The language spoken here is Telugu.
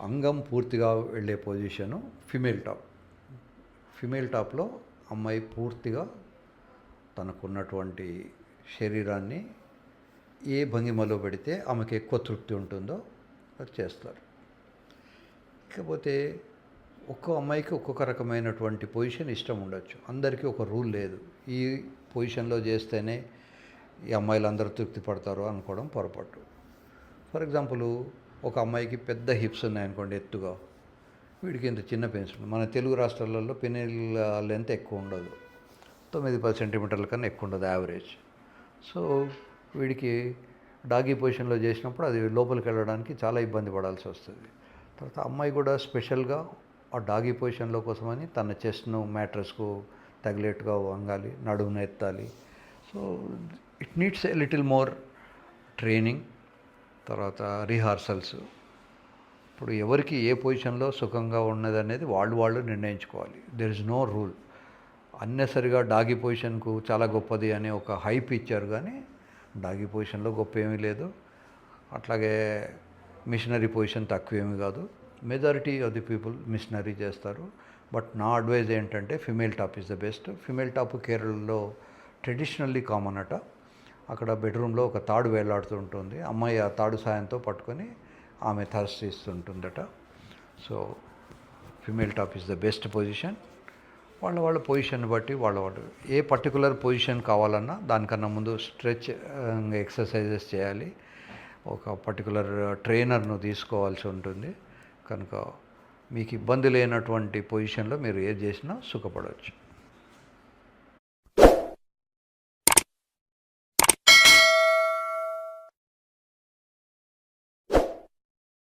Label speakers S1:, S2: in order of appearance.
S1: అంగం పూర్తిగా వెళ్ళే పొజిషను ఫిమేల్ టాప్. ఫిమేల్ టాప్లో అమ్మాయి పూర్తిగా తనకున్నటువంటి శరీరాన్ని ఏ భంగిమలో పెడితే ఆమెకి ఎక్కువ తృప్తి ఉంటుందో అది చేస్తారు. ఇకపోతే ఒక్కో అమ్మాయికి ఒక్కొక్క రకమైనటువంటి పొజిషన్ ఇష్టం ఉండొచ్చు. అందరికీ ఒక రూల్ లేదు, ఈ పొజిషన్లో చేస్తేనే ఈ అమ్మాయిలందరూ తృప్తి పడతారు అనుకోవడం పొరపాటు. ఫర్ ఎగ్జాంపుల్, ఒక అమ్మాయికి పెద్ద హిప్స్ ఉన్నాయనుకోండి, ఎత్తుగా, వీడికి ఇంత చిన్న పెన్స్. మన తెలుగు రాష్ట్రాలలో పెనిల్ లెంత్ ఎక్కువ ఉండదు, 9-10 సెంటీమీటర్ల కన్నా ఎక్కువ ఉండదు యావరేజ్. సో వీడికి డాగీ పొజిషన్లో చేసినప్పుడు అది లోపలికి వెళ్ళడానికి చాలా ఇబ్బంది పడాల్సి వస్తుంది. తర్వాత అమ్మాయి కూడా స్పెషల్గా ఆ డాగీ పొజిషన్లో కోసమని తన చెస్ట్ను మ్యాట్రస్కు తగిలేట్టుగా వంగాలి, నడుమును ఎత్తాలి. So it needs a little more training, తర్వాత రిహార్సల్స్. ఇప్పుడు ఎవరికి ఏ పొజిషన్లో సుఖంగా ఉన్నది అనేది వాళ్ళు నిర్ణయించుకోవాలి. There is no rule. అన్నెసరిగా డాగీ పొజిషన్కు చాలా గొప్పది అనే ఒక హైప్ ఇచ్చారు, కానీ డాగీ పొజిషన్లో గొప్ప ఏమీ లేదు. అట్లాగే మిషనరీ పొజిషన్ తక్కువేమీ కాదు. Majority of the people missionary చేస్తారు. బట్ నా అడ్వైజ్ ఏంటంటే female top is the best. Female top కేరళలో ట్రెడిషనల్లీ కామన్ అట. అక్కడ బెడ్రూమ్లో ఒక తాడు వేలాడుతూ ఉంటుంది, అమ్మాయి ఆ తాడు సాయంతో పట్టుకొని ఆమె థర్స్ట్ ఇస్తుంటుందట. So female top is the best position. వాళ్ళ పొజిషన్ బట్టి వాళ్ళు ఏ పర్టికులర్ పొజిషన్ కావాలన్నా దానికన్నా ముందు స్ట్రెచ్ ఎక్సర్సైజెస్ చేయాలి, ఒక పర్టికులర్ ట్రైనర్ను తీసుకోవాల్సి ఉంటుంది. కనుక మీకు ఇబ్బంది లేనటువంటి పొజిషన్లో మీరు ఏది చేసినా సుఖపడవచ్చు.